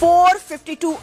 452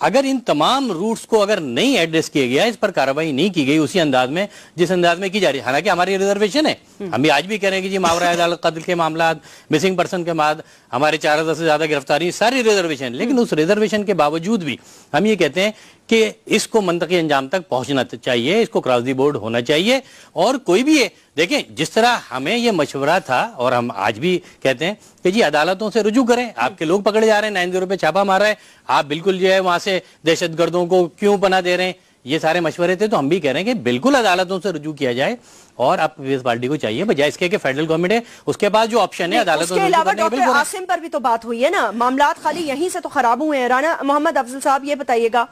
اگر ان تمام روٹس کو اگر نہیں ایڈریس کیا گیا, اس پر کارروائی نہیں کی گئی اسی انداز میں جس انداز میں کی جا رہی ہے, حالانکہ ہماری ریزرویشن ہے, ہم بھی آج بھی کہہ رہے ہیں کہ جی ماورا عدالت قتل کے معاملات, مسنگ پرسن کے بعد ہمارے 4000 سے زیادہ گرفتاری, ساری ریزرویشن, لیکن اس ریزرویشن کے باوجود بھی ہم یہ کہتے ہیں کہ اس کو منطقی انجام تک پہنچنا چاہیے, اس کو کراس دی بورڈ ہونا چاہیے. اور کوئی بھی ہے, دیکھیں جس طرح ہمیں یہ مشورہ تھا اور ہم آج بھی کہتے ہیں کہ جی عدالتوں سے رجوع کریں, آپ کے لوگ پکڑے جا رہے ہیں, 90 پہ چھاپا مارا ہے, آپ بالکل جو ہے وہاں سے دہشت گردوں کو کیوں پناہ دے رہے ہیں, یہ سارے مشورے تھے. تو ہم بھی کہہ رہے ہیں کہ بالکل عدالتوں سے رجوع کیا جائے, اور اب پیپلز پارٹی کو چاہیے بجائے اس کے کہ فیڈرل گورنمنٹ ہے اس کے پاس جو آپشن ہے عدالتوں سے رجوع کرنے کے. ڈاکٹر عاصم پر بھی تو بات ہوئی ہے نا, معاملات خالی یہیں سے تو خراب ہوئے ہیں. رانا محمد افضل صاحب یہ بتائیے گا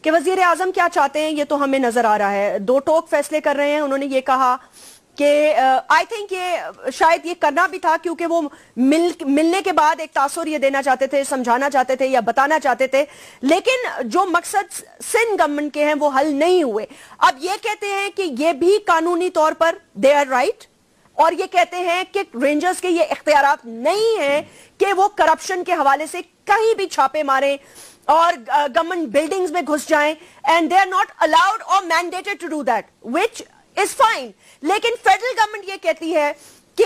کہ وزیر اعظم کیا چاہتے ہیں, یہ تو ہمیں نظر آ رہا ہے, دو ٹوک فیصلے کر رہے ہیں. انہوں نے یہ کہا کہ آئی تھنک یہ شاید یہ کرنا بھی تھا کیونکہ وہ ملنے کے بعد ایک تاثر یہ دینا چاہتے تھے, سمجھانا چاہتے تھے یا بتانا چاہتے تھے, لیکن جو مقصد سندھ گورنمنٹ کے ہیں وہ حل نہیں ہوئے. اب یہ کہتے ہیں کہ یہ بھی قانونی طور پر دے آر رائٹ, اور یہ کہتے ہیں کہ رینجرز کے یہ اختیارات نہیں ہیں کہ وہ کرپشن کے حوالے سے کہیں بھی چھاپے ماریں اور گورنمنٹ بلڈنگز میں گھس جائیں, and they are not allowed اور mandated to do that, which is fine. لیکن فیڈرل گورنمنٹ یہ کہتی ہے کہ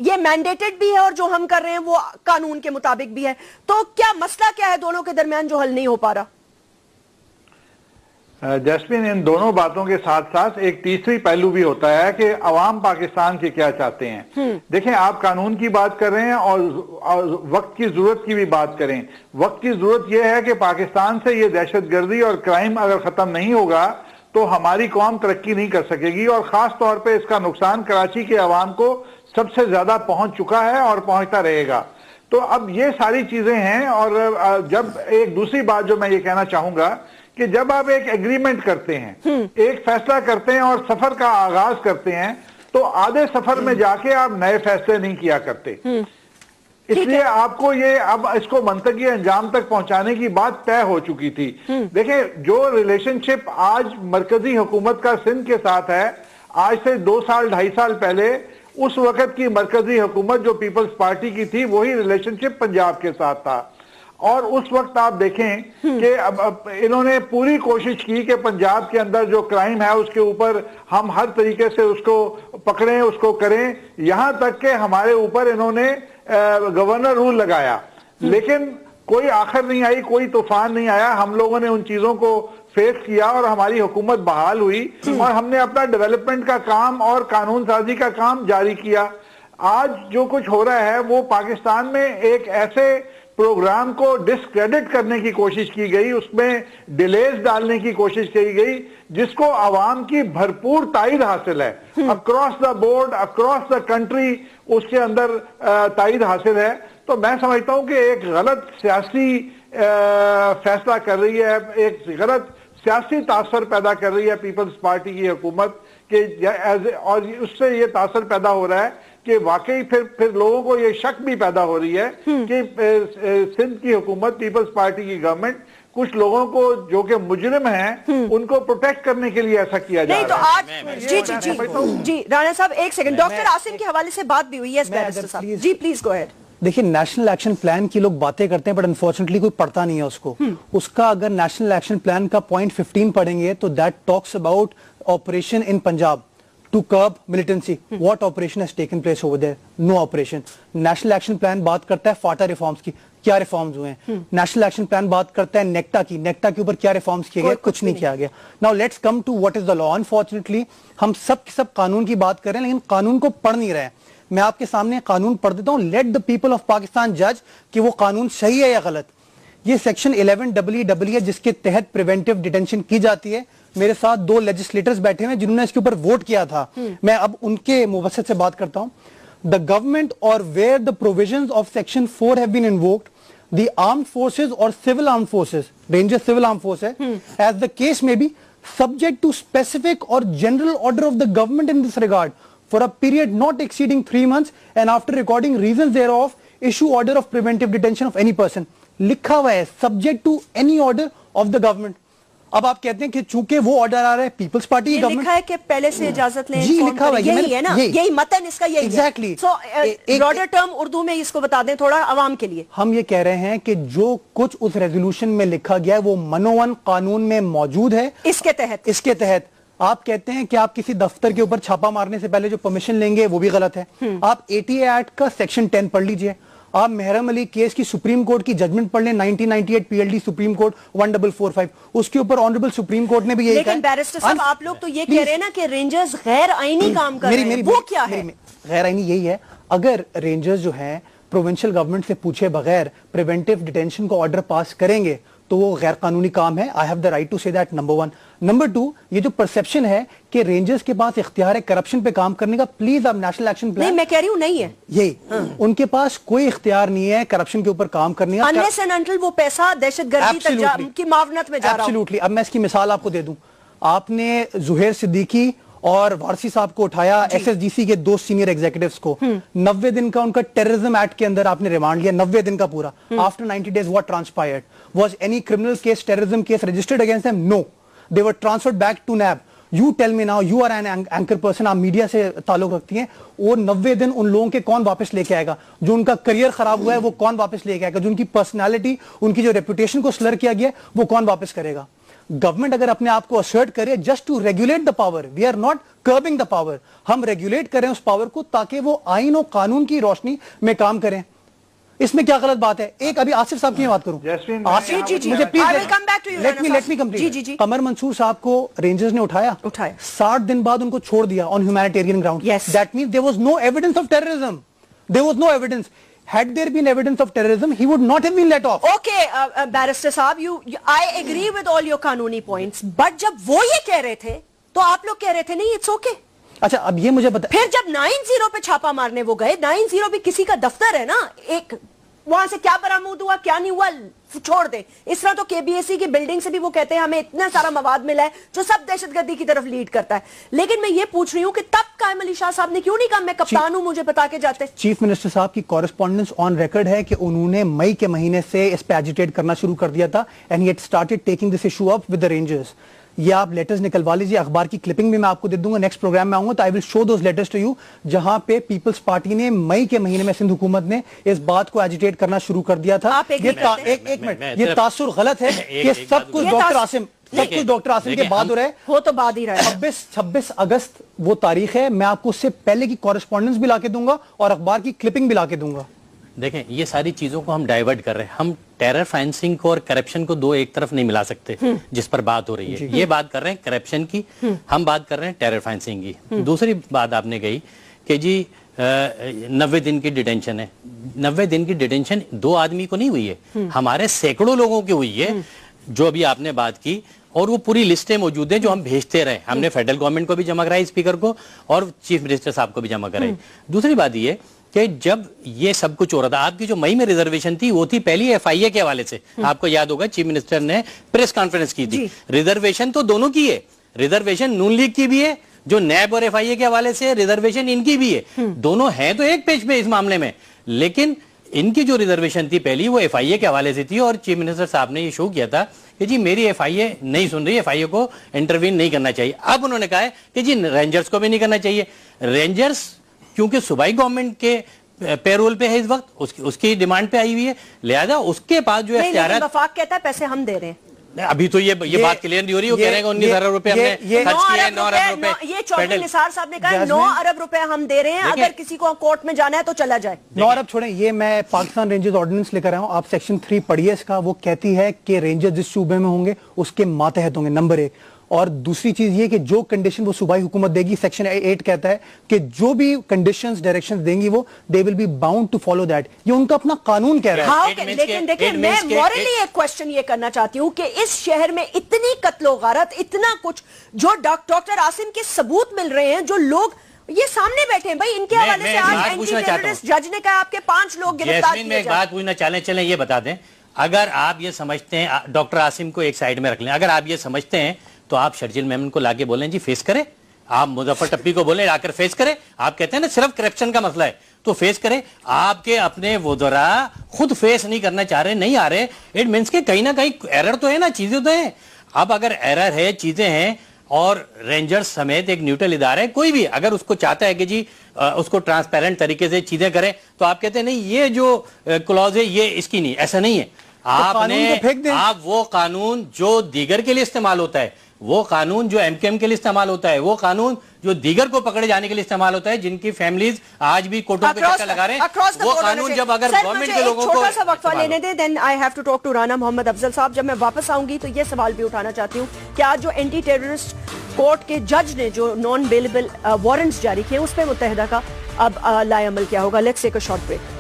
یہ مینڈیٹڈ بھی ہے اور جو ہم کر رہے ہیں وہ قانون کے مطابق بھی ہے. تو کیا مسئلہ کیا ہے دونوں کے درمیان جو حل نہیں ہو پا رہا؟ جسمین, ان دونوں باتوں کے ساتھ ساتھ ایک تیسری پہلو بھی ہوتا ہے کہ عوام پاکستان کے کیا چاہتے ہیں. دیکھیں آپ قانون کی بات کر رہے ہیں اور وقت کی ضرورت کی بھی بات کریں. وقت کی ضرورت یہ ہے کہ پاکستان سے یہ دہشت گردی اور کرائم اگر ختم نہیں ہوگا تو ہماری قوم ترقی نہیں کر سکے گی, اور خاص طور پہ اس کا نقصان کراچی کے عوام کو سب سے زیادہ پہنچ چکا ہے اور پہنچتا رہے گا. تو اب یہ ساری چیزیں ہیں. اور جب ایک دوسری بات جو میں یہ کہنا چاہوں گا کہ جب آپ ایک ایگریمنٹ کرتے ہیں, ایک فیصلہ کرتے ہیں اور سفر کا آغاز کرتے ہیں, تو آدھے سفر میں جا کے آپ نئے فیصلے نہیں کیا کرتے. اس لیے آپ کو یہ اب اس کو منطقی انجام تک پہنچانے کی بات طے ہو چکی تھی. دیکھیں جو ریلیشن شپ آج مرکزی حکومت کا سندھ کے ساتھ ہے, آج سے 2 سال 2.5 سال پہلے اس وقت کی مرکزی حکومت جو پیپلز پارٹی کی تھی وہی ریلیشن شپ پنجاب کے ساتھ تھا. اور اس وقت آپ دیکھیں کہ اب انہوں نے پوری کوشش کی کہ پنجاب کے اندر جو کرائم ہے اس کے اوپر ہم ہر طریقے سے اس کو پکڑیں, اس کو کریں, یہاں تک کہ ہمارے اوپر انہوں نے گورنر رول لگایا, لیکن کوئی آخر نہیں آئی, کوئی طوفان نہیں آیا. ہم لوگوں نے ان چیزوں کو فیس کیا اور ہماری حکومت بحال ہوئی اور ہم نے اپنا ڈیولپمنٹ کا کام اور قانون سازی کا کام جاری کیا. آج جو کچھ ہو رہا ہے وہ پاکستان میں ایک ایسے پروگرام کو ڈسکریڈٹ کرنے کی کوشش کی گئی, اس میں ڈیلیز ڈالنے کی کوشش کی گئی جس کو عوام کی بھرپور تائید حاصل ہے. Across the board, across the country اس کے اندر تائید حاصل ہے. تو میں سمجھتا ہوں کہ ایک غلط سیاسی فیصلہ کر رہی ہے, ایک غلط سیاسی تاثر پیدا کر رہی ہے پیپلز پارٹی کی حکومت کہ, اور اس سے یہ تاثر پیدا ہو رہا ہے کہ واقعی پھر لوگوں کو یہ شک بھی پیدا ہو رہی ہے کہ سندھ کی حکومت, پیپلز پارٹی کی گورنمنٹ کچھ لوگوں کو جو کہ مجرم ہیں ان کو پروٹیکٹ کرنے کے لیے ایسا کیا جا رہا ہے. جی رانا صاحب ایک سیکنڈ, ڈاکٹر عاصم کے حوالے سے بات بھی ہوئی ہے. جی پلیز گو ہیڈ. دیکھیں نیشنل ایکشن پلان کی لوگ باتیں کرتے ہیں بٹ انفارچونیٹلی کوئی پڑھتا نہیں ہے اس کو. اس کا اگر نیشنل ایکشن پلان کا پوائنٹ 15 پڑھیں گے تو that talks about operation in Punjab to curb militancy. What operation has taken place over there? No operation. National Action Plan بات کرتا ہے فاٹا ریفارمز کی, کیا ریفارمز ہوئے ہیں. نیشنل ایکشن پلان بات کرتا ہے نیکٹا کی, نیکٹا کے اوپر کیا ریفارمز کیے گئے, کچھ نہیں کیا گیا. Now let's come to what is the law. Unfortunately ہم سب قانون کی بات کر رہے ہیں لیکن قانون کو پڑھ نہیں رہے ہیں. میں آپ کے سامنے قانون پڑھ دیتا ہوں. Let the people of Pakistan judge کہ وہ قانون صحیح ہے یا غلط. یہ سیکشن 11 ہے جس کے تحت پریونٹیو ڈیٹینشن کی جاتی ہے. میرے ساتھ 2 لیجسلیٹرز بیٹھے ہیں جنہوں نے اس کے اوپر ووٹ کیا تھا. میں اب ان کے مبسط سے بات کرتا ہوں. The government or where the provisions of section 4 have been invoked, the armed forces or civil armed forces, Rangers civil armed force hai, as the case may be, subject to specific or general order of the government in this regard for a period not exceeding 3 months and after recording reasons thereof issue order of preventive detention of any person. لکھا ہوا ہے subject to any order of the government. اب آپ کہتے ہیں کہ چونکہ وہ آرڈر آ رہا ہے پیپلز پارٹی کی لکھا ہے کہ پہلے سے اجازت لیں, جی لکھا ہوا ہے, یہی ہے نا, یہی متن اس کا یہی ہے. ایگزیکٹلی. سو براڈر ٹرم اردو میں اس کو بتا دیں تھوڑا عوام کے لیے. ہم یہ کہہ رہے ہیں کہ جو کچھ اس ریزولوشن میں لکھا گیا ہے وہ منوون قانون میں موجود ہے. اس کے تحت آپ کہتے ہیں کہ آپ کسی دفتر کے اوپر چھاپا مارنے سے پہلے جو پرمیشن لیں گے وہ بھی غلط ہے. آپ ATA ایکٹ کا سیکشن 10 پڑھ لیجئے, آپ محرم علی کیس کی سپریم کورٹ کی ججمنٹ پڑھ لیں 1998 PLD سپریم کورٹ 1445, اس کے اوپر آنریبل سپریم کورٹ نے بھی یہی کہا. لیکن بیرسٹر صاحب آپ لوگ تو یہ کہہ رہے ہیں نا کہ رینجرز غیر آئینی کام کر رہے ہیں, وہ کیا ہے؟ غیر آئینی یہی ہے, اگر رینجرز جو ہیں پروونشل گورنمنٹ سے پوچھے بغیر پریونٹیو ڈیٹینشن کو آرڈر پاس کریں گے تو وہ غیر قانونی کام ہے. I have the right to say that, number one. Number 2, یہ جو پرسپشن ہے کہ رینجرز کے پاس اختیار ہے کرپشن پہ کام کرنے کا, پلیز آپ نیشنل ایکشن پلان. نہیں میں کہہ رہی ہوں نہیں ہے, یہی ان کے پاس کوئی اختیار نہیں ہے کرپشن کے اوپر کام کرنے کا. unless and until وہ پیسہ دہشت گردی تک کی معاونت میں جا رہا ہو. Absolutely. اب میں اس کی مثال آپ کو دے دوں. آپ نے زہیر صدیقی اور وارسی صاحب کو اٹھایا, SSGC کے 2 سینئر ایگزیکٹیوز کو, 90 دن کا ان کا ٹیررزم ایکٹ کے اندر آپ نے ریمانڈ لیا, 90 دن کا پورا. After 90 days what transpired? Was any criminal case, terrorism case registered against them? No. They were transferred back to NAB. You tell me now, you are an anchor person, آپ media سے تعلق رکھتی ہیں, وہ 90 دن ان لوگوں کے کون واپس لے کے آئے گا؟ جو ان کا کریئر خراب ہوا ہے وہ کون واپس لے کے آئے گا؟ جو ان کی پرسنالٹی, ان کی جو ریپوٹیشن کو سلر کیا گیا وہ کون واپس کرے گا؟ گورنمنٹ اگر اپنے آپ کو اسرٹ کرے just to regulate the power, we are not curbing the power, ہم ریگولیٹ کریں اس پاور کو تاکہ وہ آئین و قانون کی روشنی میں کام کریں. اس میں کیا غلط بات ہے؟ ایک ابھی آصف صاحب کی بات کروں. مجھے پلیز قمر منصور صاحب کو رینجرز نے اٹھایا 60 دن بعد ان کو چھوڑ دیا on humanitarian ground. That means there was no evidence of terrorism. There was no evidence. Had there been evidence of terrorism, he would not have been let off. Okay, barrister صاحب, I agree with all your قانونی points. But جب وہ یہ کہہ رہے تھے تو آپ لوگ کہہ رہے تھے نہیں, it's okay. اچھا اب یہ مجھے بتا, پھر جب 90 پہ چھاپا مارنے وہ گئے, 90 بھی کسی کا دفتر ہے نا, ایک وہاں سے کیا برآمد ہوا کیا نہیں ہوا چھوڑ دیں. اس طرح تو KBSE کی بلڈنگ سے بھی وہ کہتے ہیں ہمیں اتنا سارا مواد ملا ہے جو سب دہشت گردی کی طرف لیڈ کرتا ہے. لیکن میں یہ پوچھ رہی ہوں کہ تب قائم علی شاہ صاحب نے کیوں نہیں کہا میں کپتان ہوں, مجھے بتا کے جاتے. چیف منسٹر صاحب کی کورسپونڈنس آن ریکارڈ ہے کہ انہوں نے مئی کے مہینے سے اس پہ ایجیٹیٹ کرنا شروع کر دیا تھا, and he had started taking this issue up with the rangers. یہ آپ لیٹرز نکلوا لیجیے, اخبار کی کلپنگ بھی میں آپ کو دے دوں گا, نیکسٹ پروگرام میں آؤں گا تو آئی ول شو دوز لیٹرز ٹو یو, جہاں پہ پیپلز پارٹی نے مئی کے مہینے میں سندھ حکومت نے اس بات کو ایجیٹیٹ کرنا شروع کر دیا تھا. ایک منٹ, یہ تاثر غلط ہے کہ سب کچھ ڈاکٹر عاصم کے بعد ہو رہا ہے, وہ تو بعد ہی رہا ہے. 26 اگست وہ تاریخ ہے, میں آپ کو اس سے پہلے کی کورسپونڈنس بھی لا کے دوں گا اور اخبار کی کلپنگ بھی لا کے دوں گا. دیکھیں یہ ساری چیزوں کو ہم ڈائیورٹ کر رہے ہیں, ہم ٹیرر فائننسنگ کو اور کرپشن کو دو ایک طرف نہیں ملا سکتے جس پر بات ہو رہی ہے. یہ بات کر رہے ہیں کرپشن کی, ہم بات کر رہے ہیں ٹیرر فائننسنگ کی. دوسری بات آپ نے کہی کہ جی 90 دن کی ڈیٹینشن ہے. 90 دن کی ڈیٹینشن 2 آدمی کو نہیں ہوئی ہے, ہمارے سینکڑوں لوگوں کی ہوئی ہے جو ابھی آپ نے بات کی, اور وہ پوری لسٹیں موجود ہیں جو ہم بھیجتے رہے. ہم نے فیڈرل گورنمنٹ کو بھی جمع کرائی, اسپیکر کو, اور چیف منسٹر صاحب کو بھی جمع کرائی. دوسری بات یہ کہ جب یہ سب کچھ ہو رہا تھا, آپ کی جو مئی میں ریزرویشن تھی وہ تھی پہلی FIA کے حوالے سے. آپ کو یاد ہوگا چیف منسٹر نے پریس کانفرنس کی تھی. ریزرویشن تو دونوں کی ہے, ریزرویشن نون لیگ کی بھی ہے جو نیب اور FIA کے حوالے سے, ریزرویشن ان کی بھی ہے. دونوں ہیں تو ایک پیج پہ اس معاملے میں, لیکن ان کی جو ریزرویشن تھی پہلی وہ FIA کے حوالے سے تھی, اور چیف منسٹر صاحب نے یہ شو کیا تھا کہ جی میری FIA نہیں سن رہی, FIA کو انٹروین نہیں کرنا چاہیے. اب انہوں نے کہا ہے کہ جی رینجرز کو بھی نہیں کرنا چاہیے. رینجرز کیونکہ صوبائی گورنمنٹ کے پیرول پہ ہے اس وقت, اس کی ڈیمانڈ پہ آئی ہوئی ہے, لہذا اس کے پاس جو اختیارات. وفاق کہتا ہے پیسے ہم دے رہے ہیں. ابھی تو یہ بات کلیئر نہیں ہو رہی, وہ کہہ رہے ہیں 19 ارب روپے ہم نے خرچ کیے, 9 ارب روپے. یہ چودھری نثار صاحب نے کہا 9 ارب روپے ہم دے رہے ہیں, اگر کسی کو کورٹ میں جانا ہے تو چلا جائے. 9 ارب چھوڑیں, یہ میں پاکستان رینجرز آرڈیننس لے کر آیا ہوں, آپ سیکشن 3 پڑھیے اس کا. وہ کہتی ہے کہ رینجر جس صوبے میں ہوں گے اس کے ماتحت ہوں گے, نمبر 1. اور دوسری چیز یہ کہ جو کنڈیشن وہ صوبائی حکومت دے گی, سیکشن 8 کہتا ہے کہ جو بھی کنڈیشنز ڈائریکشنز دیں گی وہ they will be bound to follow that. یہ ان کا اپنا قانون کہہ رہا ہے. لیکن دیکھیں میں مورلی ایک کوشچن یہ کرنا چاہتی ہوں کہ اس شہر میں اتنی قتل و غارت, اتنا کچھ جو ڈاکٹر عاصم کے ثبوت مل رہے ہیں, جو لوگ یہ سامنے بیٹھے ہیں بھائی, ان کے حوالے سے آج اینٹی ٹیررسٹ جج نے کہا آپ کے 5 لوگ گرفتار کیے. میں ایک بات پوچھنا چلیں یہ بتا دیں, اگر آپ یہ سمجھتے ہیں ڈاکٹر عاصم کو ایک سائیڈ میں رکھ لیں, اگر آپ یہ سمجھتے ہیں تو آپ شرجیل میمن کو لا کے بولیں جی فیس کریں, آپ مظفر ٹپی کو بولیں آ کر فیس کریں. آپ کہتے ہیں نا صرف کرپشن کا مسئلہ ہے تو فیس کریں. آپ کے اپنے وزراء خود فیس نہیں کرنا چاہ رہے, نہیں آ رہے, اٹ مینس کہ کہیں نہ کہیں ایرر تو ہے نا, چیزیں تو ہیں. اب اگر ایرر ہے, چیزیں ہیں, اور رینجرز سمیت ایک نیوٹرل ادارہ ہے, کوئی بھی اگر اس کو چاہتا ہے کہ جی اس کو ٹرانسپیرنٹ طریقے سے چیزیں کریں, تو آپ کہتے ہیں نہیں یہ جو کلوز ہے یہ اس کی نہیں, ایسا نہیں ہے. آپ وہ قانون جو دیگر کے لیے استعمال ہوتا ہے, وہ قانون جو ایم کیو ایم کے لیے استعمال ہوتا ہے, وہ قانون جو دیگر کو پکڑے جانے کے لیے استعمال ہوتا ہے, جن کی فیملیز آج بھی کوٹوں پہ چکر لگا رہے ہیں, وہ قانون جب اگر گورنمنٹ کے لوگوں کو چھوٹا سا وقفہ لینے دیں, then I have to talk to Rana محمد افضل صاحب. جب میں واپس آؤں گی تو یہ سوال بھی اٹھانا چاہتی ہوں کہ آج جو اینٹی ٹیررسٹ کورٹ کے جج نے جو نان بیلیبل وارنٹس جاری کیے, اس پہ متحدہ کا اب لائے عمل کیا ہوگا. Let's take a short break.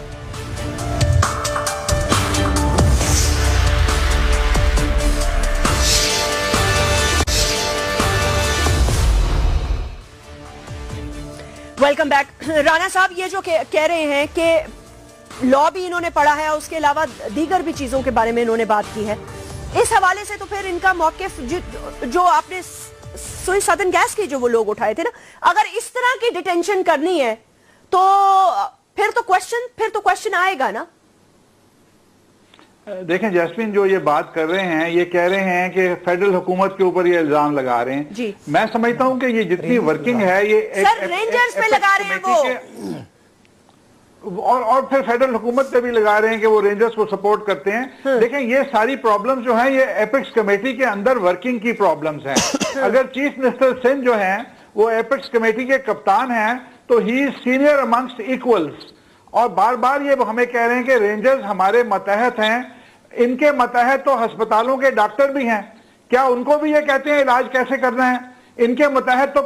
Welcome back. Rana صاحب, یہ جو کہہ رہے ہیں کہ لا بھی انہوں نے پڑھا ہے, اس کے علاوہ دیگر بھی چیزوں کے بارے میں انہوں نے بات کی ہے, اس حوالے سے تو پھر ان کا موقف جو آپ نے سوئی سدن گیس کی جو وہ لوگ اٹھائے تھے نا, اگر اس طرح کی ڈیٹینشن کرنی ہے تو پھر تو کوشچن آئے گا نا. دیکھیں جیسمین, جو یہ بات کر رہے ہیں, یہ کہہ رہے ہیں کہ فیڈرل حکومت کے اوپر یہ الزام لگا رہے ہیں. جی, میں سمجھتا ہوں کہ یہ جتنی ورکنگ ہے یہ سر رینجرز پہ لگا رہے ہیں وہ, اور پھر فیڈرل حکومت پہ بھی لگا رہے ہیں کہ وہ رینجرز کو سپورٹ کرتے ہیں. دیکھیں یہ ساری پرابلمز جو ہیں یہ ایپیکس کمیٹی کے اندر ورکنگ کی پرابلمز ہیں. اگر چیف منسٹر سندھ جو ہیں وہ ایپیکس کمیٹی کے کپتان ہیں تو ہی از سینئر امنگسٹ ایکولز, اور بار بار یہ ہمیں کہہ رہے ہیں کہ رینجرز ہمارے ماتحت ہیں. ان کے ماتحت تو ہسپتالوں کے ڈاکٹر بھی ہیں, کیا ان کو بھی یہ کہتے ہیں علاج کیسے کرنا ہے؟ ان کے ماتحت تو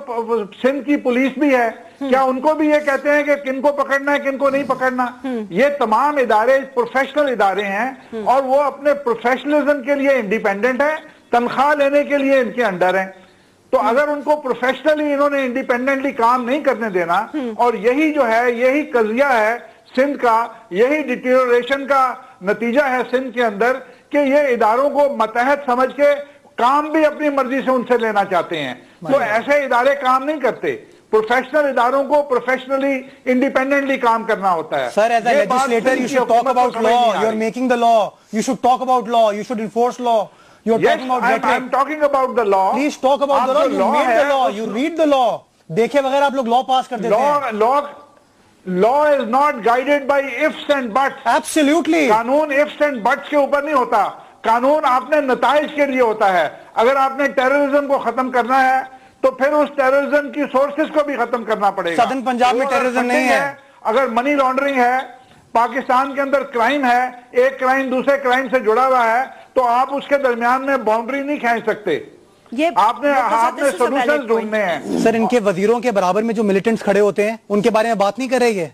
سندھ کی پولیس بھی ہے, کیا ان کو بھی یہ کہتے ہیں کہ کن کو پکڑنا ہے کن کو نہیں پکڑنا؟ یہ تمام ادارے پروفیشنل ادارے ہیں, اور وہ اپنے پروفیشنلزم کے لیے انڈیپینڈنٹ ہیں, تنخواہ لینے کے لیے ان کے انڈر ہیں. تو اگر ان کو پروفیشنلی انہوں نے انڈیپینڈنٹلی کام نہیں کرنے دینا, اور یہی جو ہے یہی قضیہ ہے سندھ کا, یہی ڈیٹیریوریشن کا نتیجہ ہے سندھ کے اندر, کہ یہ اداروں کو ماتحت سمجھ کے کام بھی اپنی مرضی سے ان سے لینا چاہتے ہیں. تو ایسے ادارے کام نہیں کرتے, پروفیشنل اداروں کو پروفیشنلی انڈیپینڈنٹلی کام کرنا ہوتا ہے. Sir, as a legislator, you should talk about law. You are making the law. You should talk about law. You should enforce law. You are talking about rhetoric. I'm talking about the law. Please talk about the law. You made the law. You read the law. دیکھے بغیر آپ لوگ لا پاس کر دیتے ہیں. Law is not guided by ifs and buts. Absolutely. قانون ifs and buts کے اوپر نہیں ہوتا, قانون آپ نے نتائج کے لیے ہوتا ہے. اگر آپ نے ٹیررزم کو ختم کرنا ہے تو پھر اس ٹیررزم کی سورسز کو بھی ختم کرنا پڑے گا. سدن پنجاب میں ٹیررزم نہیں ہے. اگر منی لانڈرنگ ہے, پاکستان کے اندر کرائم ہے, ایک کرائم دوسرے کرائم سے جڑا ہوا ہے, تو آپ اس کے درمیان میں باؤنڈری نہیں کھینچ سکتے. آپ نے سولوشن ڈھونڈنے ہیں. سر, ان کے وزیروں کے برابر میں جو ملیٹنٹس کھڑے ہوتے ہیں ان کے بارے میں بات نہیں کر رہے یہ.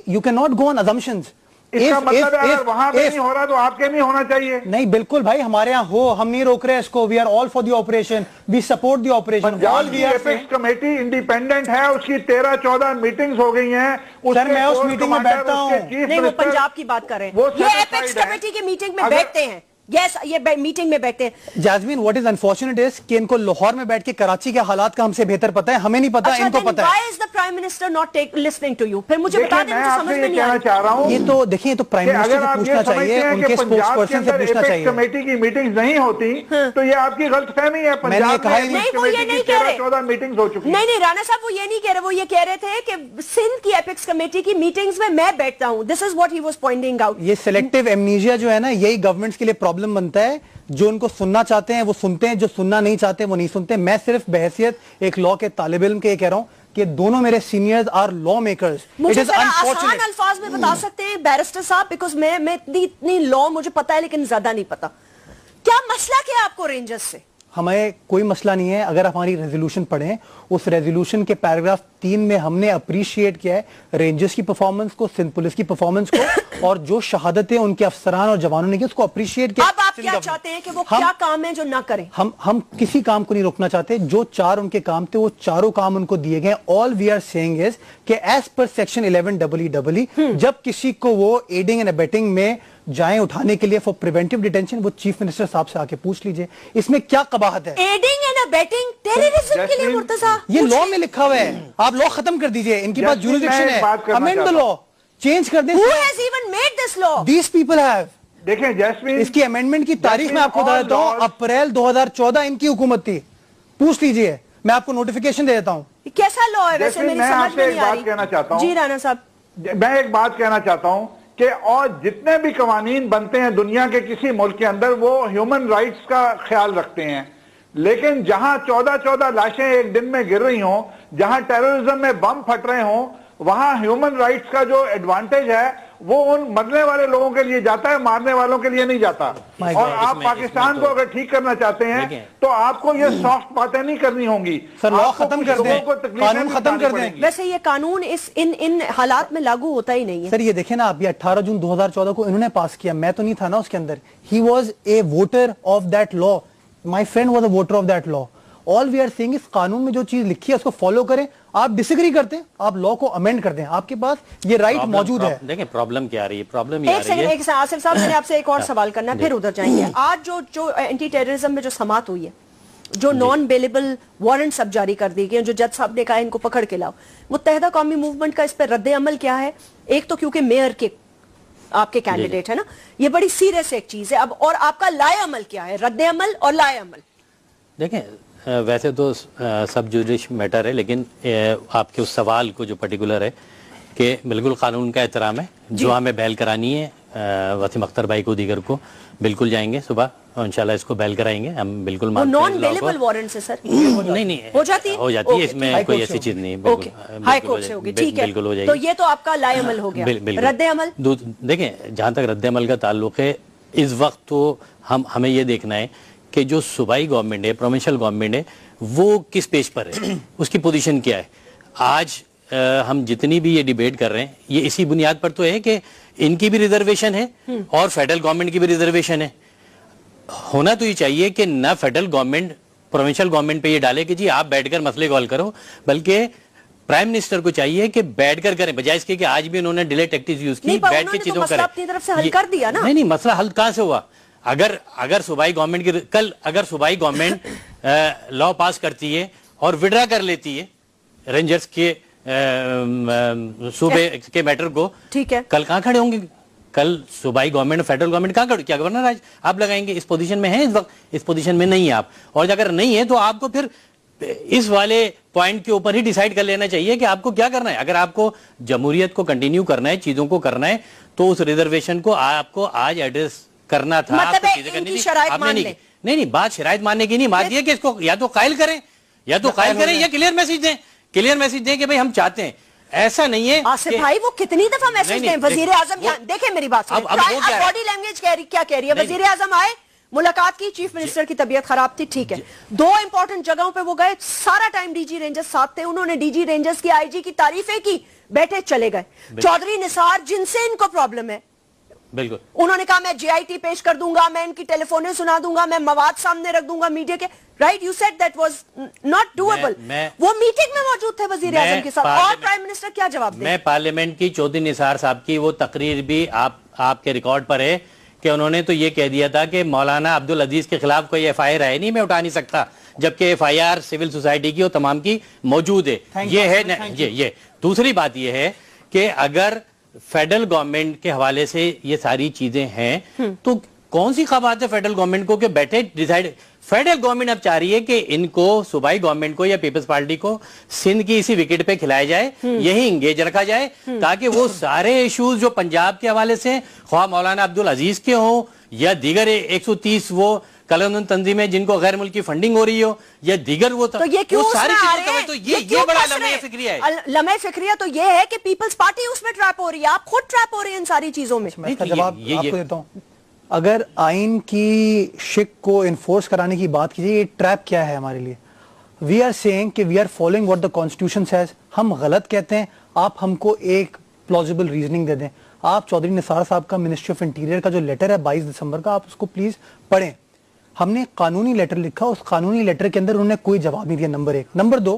You cannot go on assumptions. اس کا مطلب اگر وہاں پہ نہیں ہو رہا تو آپ کے نہیں ہونا چاہیے. نہیں بالکل بھائی, ہمارے ہاں ہو, ہم نہیں روک رہے اس کو. We are all for the operation. We support the operation. Punjab کی ایپیکس کمیٹی انڈیپینڈنٹ ہے, اس کی 13-14 میٹنگز ہو گئی ہیں. سر میں اس میٹنگ میں بیٹھتا ہوں. نہیں, وہ پنجاب کی بات کر رہے ہیں, یہ ایپیکس کمیٹی کی میٹنگ میں بیٹھتے ہیں. یس, یہ میٹنگ میں بیٹھتے ہیں. Jasmine, what is unfortunate is کہ ان کو لاہور میں بیٹھ کے کراچی کے حالات کا ہم سے بہتر پتا ہے, ہمیں نہیں پتا, ان کو پتا ہے. Why is the Prime Minister not listening to you? پھر مجھے بتا دیں, مجھے سمجھ میں نہیں آ رہا. یہ تو دیکھیں, یہ تو پرائم منسٹر سے پوچھنا چاہیے, ان کے اسپوکس پرسن سے پوچھنا چاہیے. کمیٹی کی میٹنگز نہیں ہوتی تو یہ آپ کی غلط فہمی ہے. پنجاب میں نہیں, وہ یہ نہیں کہہ رہے. 14 میٹنگز ہو چکی. نہیں رانا صاحب, وہ یہ نہیں کہہ رہے. وہ یہ کہہ رہے تھے کہ سندھ کی ایپیکس کمیٹی کی میٹنگز میں بیٹھتا ہوں. This is what he was pointing out. یہ سلیکٹیو ایمنیزیا جو ہے نا, یہی گورنمنٹس کے لیے پرابلم بنتا ہے. جو ان کو سننا چاہتے ہیں وہ سنتے ہیں, جو سننا نہیں چاہتے وہ نہیں سنتے. میں صرف بحیثیت ایک لا کے طالب علم کے یہ کہہ رہا ہوں کہ دونوں میرے سینئرز آر لا میکرز. مجھے ذرا آسان الفاظ میں بتا سکتے ہیں بیرسٹر صاحب, بیکاز میں اتنی لا مجھے پتا ہے لیکن زیادہ نہیں پتا. کیا مسئلہ کیا ہے آپ کو رینجرز سے؟ ہمیں کوئی مسئلہ نہیں ہے. اگر آپ ہماری ریزولوشن پڑھیں, اس ریزولوشن کے پیراگراف 3 میں ہم نے اپریشیٹ کیا ہے رینجرز کی پرفارمنس کو, سندھ پولیس کی پرفارمنس کو, اور جو شہادتیں ان کے افسران اور جوانوں نے کی اس کو اپریشیٹ کیا. اب آپ کیا چاہتے ہیں کہ وہ کیا کام ہے جو نہ کریں؟ ہم کسی کام کو نہیں روکنا چاہتے. جو 4 ان کے کام تھے وہ چاروں کام ان کو دیے گئے. آل وی آر سیئنگ از کہ ایز پر سیکشن 11EE جب کسی کو وہ ایڈنگ اینڈ ابیٹنگ میں جائیں اٹھانے کے لیے فور پریونٹیو ڈیٹینشن, وہ چیف منسٹر صاحب سے آ کے پوچھ لیجئے اس میں کیا قباحت ہے. ایڈنگ اینڈ ابیٹنگ ٹیررزم کے لیے مرتضیٰ, یہ لا میں لکھا ہوا ہے. آپ لا ختم کر دیجئے, ان کے پاس جوریسڈکشن ہے. امینڈ دی لا, چینج کر دیں. Who has even made this law? These people have. دیکھیں جیسمین, اس کی امینڈمنٹ کی تاریخ میں آپ کو بتا دیتا ہوں, اپریل 2014 ان کی حکومت تھی, پوچھ لیجئے, میں آپ کو نوٹیفیکیشن دے دیتا ہوں. کیسا لا ہے ویسے, میری سمجھ میں نہیں آ رہی. کہنا چاہتا ہوں جی رانا صاحب, میں ایک بات کہنا چاہتا ہوں کہ اور جتنے بھی قوانین بنتے ہیں دنیا کے کسی ملک کے اندر وہ ہیومن رائٹس کا خیال رکھتے ہیں, لیکن جہاں 14 لاشیں ایک دن میں گر رہی ہوں, جہاں ٹیررزم میں بم پھٹ رہے ہوں, وہاں ہیومن رائٹس کا جو ایڈوانٹیج ہے وہ ان مرنے والے لوگوں کے لیے جاتا ہے, مارنے والوں کے لیے نہیں جاتا. اور آپ پاکستان کو اگر ٹھیک کرنا چاہتے ہیں تو آپ کو یہ سافٹ باتیں نہیں کرنی ہوں گی. سر لا ختم کر دیں, قانون ختم کر دیں. ویسے یہ قانون ان حالات میں لاگو ہوتا ہی نہیں ہے. سر یہ دیکھیں نا, آپ یہ 18 جون 2014 کو انہوں نے پاس کیا, میں تو نہیں تھا نا اس کے اندر. He was a voter of that law. My friend was a voter of that law. All we are saying is قانون میں جو چیز لکھی ہے اس کو فالو کریں. آپ ڈس ایگری کرتے ہیں, آپ لا کو امینڈ کر دیں, آپ کے پاس یہ رائٹ موجود ہے. دیکھیں پرابلم کیا آ رہی ہے, پرابلم یہ آ رہی ہے. ایک سیکنڈ آصف صاحب, میں نے آپ سے ایک اور سوال کرنا ہے, پھر ادھر جائیں گے. آج جو اینٹی ٹیررزم میں جو سماعت ہوئی ہے, جو نان بیلیبل وارنٹس اب جاری کر دی گئے, جو جج صاحب نے کہا ان کو پکڑ کے لاؤ, متحدہ قومی موومنٹ کا اس پہ رد عمل کیا ہے؟ ایک تو کیونکہ میئر کے آپ کے کینڈیڈیٹ ہے نا, یہ بڑی سیریس ایک چیز ہے اب, اور آپ کا لائے عمل کیا ہے, رد عمل اور لائے عمل؟ دیکھیں ویسے تو سب جوڈیش میٹر ہے, لیکن آپ کے اس سوال کو جو پرٹیکولر ہے کہ بالکل قانون کا احترام ہے, جو ہمیں بیل کرانی ہے وسیم اختر بھائی کو, دیگر کو, بالکل جائیں گے صبح اور انشاءاللہ اس کو بیل کرائیں گے. ہم بالکل مانتے ہیں. نان بیلیبل وارنٹ سے سر نہیں ہو جاتی ہے, اس میں کوئی ایسی چیز نہیں. ہائی کورٹ سے ہوگی, ٹھیک ہے, بالکل ہو جائے تو گی. یہ تو آپ کا لائے عمل ہو گیا. رد عمل دیکھیں جہاں تک رد عمل کا تعلق ہے, اس وقت تو ہمیں یہ دیکھنا ہے کہ جو صوبائی گورنمنٹ ہے, پروونشل گورنمنٹ ہے, وہ کس پیج پر ہے, اس کی پوزیشن کیا ہے. آج ہم جتنی بھی یہ ڈیبیٹ کر رہے ہیں یہ اسی بنیاد پر تو ہے کہ ان کی بھی ریزرویشن ہے اور فیڈرل گورنمنٹ کی بھی ریزرویشن ہے. ہونا تو یہ چاہیے کہ نہ فیڈرل گورنمنٹ پروونشل گورنمنٹ پہ یہ ڈالے کہ جی آپ بیٹھ کر مسئلے کو حل کرو, بلکہ پرائم منسٹر کو چاہیے کہ بیٹھ کر کریں, بجائے اس کے کہ آج بھی انہوں نے ڈیلے ٹیکٹکس یوز کی, بیٹھ کے چیزوں کریں. اپنی طرف سے حل کر دیا نا. نہیں مسئلہ حل کہاں سے ہوا؟ اگر صوبائی گورنمنٹ کی کل اگر صوبائی گورنمنٹ لا پاس کرتی ہے اور وڈرا کر لیتی ہے رینجرز کے صوبے کے میٹر کو, ٹھیک ہے, کل کہاں کھڑے ہوں گے؟ کل صوبائی گورنمنٹ فیڈرل گورنمنٹ کہاں کھڑے, کیا گورنر آج آپ لگائیں گے؟ اس پوزیشن میں ہیں اس وقت, اس پوزیشن میں نہیں ہے آپ, اور اگر نہیں ہے تو آپ کو پھر اس والے پوائنٹ کے اوپر ہی ڈیسائیڈ کر لینا چاہیے کہ آپ کو کیا کرنا ہے. اگر آپ کو جمہوریت کو کنٹینیو کرنا ہے, چیزوں کو کرنا ہے, تو اس ریزرویشن کو آپ کو آج ایڈریس کرنا تھا. نہیں بات شرائط ماننے کی نہیں, بات یہ کہ اس کو یا تو قائل کریں یا کلیئر میسج دیں, کلیئر میسج دیں کہ بھئی ہم چاہتے ہیں. ایسا نہیں ہے آصف بھائی, وہ کتنی دفعہ میسج دیں وزیر اعظم, دیکھیں میری بات سنیں, باڈی لینگویج کیا کہہ رہی ہے, وزیر اعظم آئے, ملاقات کی, چیف منسٹر کی طبیعت خراب تھی, ٹھیک ہے, 2 امپورٹنٹ جگہوں پہ وہ گئے, سارا ٹائم ڈی جی رینجرز ساتھ تھے, انہوں نے ڈی جی رینجرز کی, آئی جی کی تعریفیں کی, بیٹھے چلے گئے. چودھری نثار جن سے ان کو پرابلم ہے, بالکل انہوں نے کہا میں جے آئی ٹی پیش کر دوں گا, میں ان کی ٹیلی فونیں سنا دوں گا, میں مواد سامنے رکھ دوں گا میڈیا کے, right, you said that was not doable. وہ میٹنگ میں موجود تھے وزیر اعظم کے ساتھ, اور پرائم منسٹر کیا جواب دیں؟ میں پارلیمنٹ کی چودھری نثار صاحب کی وہ تقریر بھی آپ کے ریکارڈ پر ہے کہ انہوں نے تو یہ کہہ دیا تھا کہ مولانا عبدالعزیز کے خلاف کوئی ایف آئی آر ہے نہیں, میں اٹھا نہیں سکتا, جبکہ F I R civil society کی اور تمام کی موجود ہے. یہ ہے یہ. دوسری بات یہ ہے کہ اگر فیڈرل گورنمنٹ کے حوالے سے یہ ساری چیزیں ہیں تو کون سی خبرات ہے فیڈرل گورنمنٹ کو کہ بیٹھے ڈیسائیڈ. فیڈرل گورنمنٹ اب چاہ رہی ہے کہ ان کو صوبائی گورنمنٹ کو یا پیپلز پارٹی کو سندھ کی اسی وکٹ پہ کھلایا جائے, یہی انگیج رکھا جائے, تاکہ وہ سارے ایشوز جو پنجاب کے حوالے سے خواہ مولانا عبدالعزیز کے ہوں یا دیگر 130 وہ کلندن تنظیمیں جن کو غیر ملکی فنڈنگ ہو رہی ہو یا دیگر وہ ساری چیزیں, تو یہ بڑا لمحہ فکریہ ہے. لمحہ فکریہ تو یہ ہے کہ پیپلز پارٹی اس میں ٹریپ ہو رہی ہے, آپ خود ٹریپ ہو رہی ہیں ان ساری چیزوں میں. میں اس کا جواب آپ کو دیتا ہوں. اگر آئین کی شک کو انفورس کرانے کی بات کیجیے, یہ ٹریپ کیا ہے ہمارے لیے؟ وی آر سیئنگ کہ we are following what the constitution says. ہم غلط کہتے ہیں, آپ ہم کو ایک پلازیبل ریزننگ دے دیں. آپ چودھری نثار صاحب کا منسٹری آف انٹیریئر کا جو لیٹر ہے 22 دسمبر کا, آپ اس کو پلیز پڑھیں. ہم نے قانونی لیٹر لکھا, اس قانونی لیٹر کے اندر انہوں نے کوئی جواب نہیں دیا, نمبر 1. نمبر 2,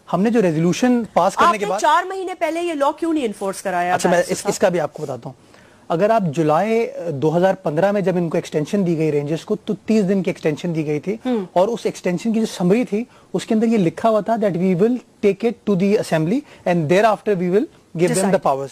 ہم نے جو ریزولوشن پاس کرنے کے بعد 4 مہینے پہلے یہ لا کیوں نہیں انفورس کرایا؟ اچھا میں اس کا بھی آپ کو بتاتا ہوں. اگر آپ جولائی 2015 میں جب ان کو ایکسٹینشن دی گئی رینجرز کو, تو 30 دن کی ایکسٹینشن دی گئی تھی, اور اس ایکسٹینشن کی جو سمری تھی اس کے اندر یہ لکھا ہوا تھا that we will take it to the assembly and thereafter we will give them the powers.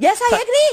Yes, I agree.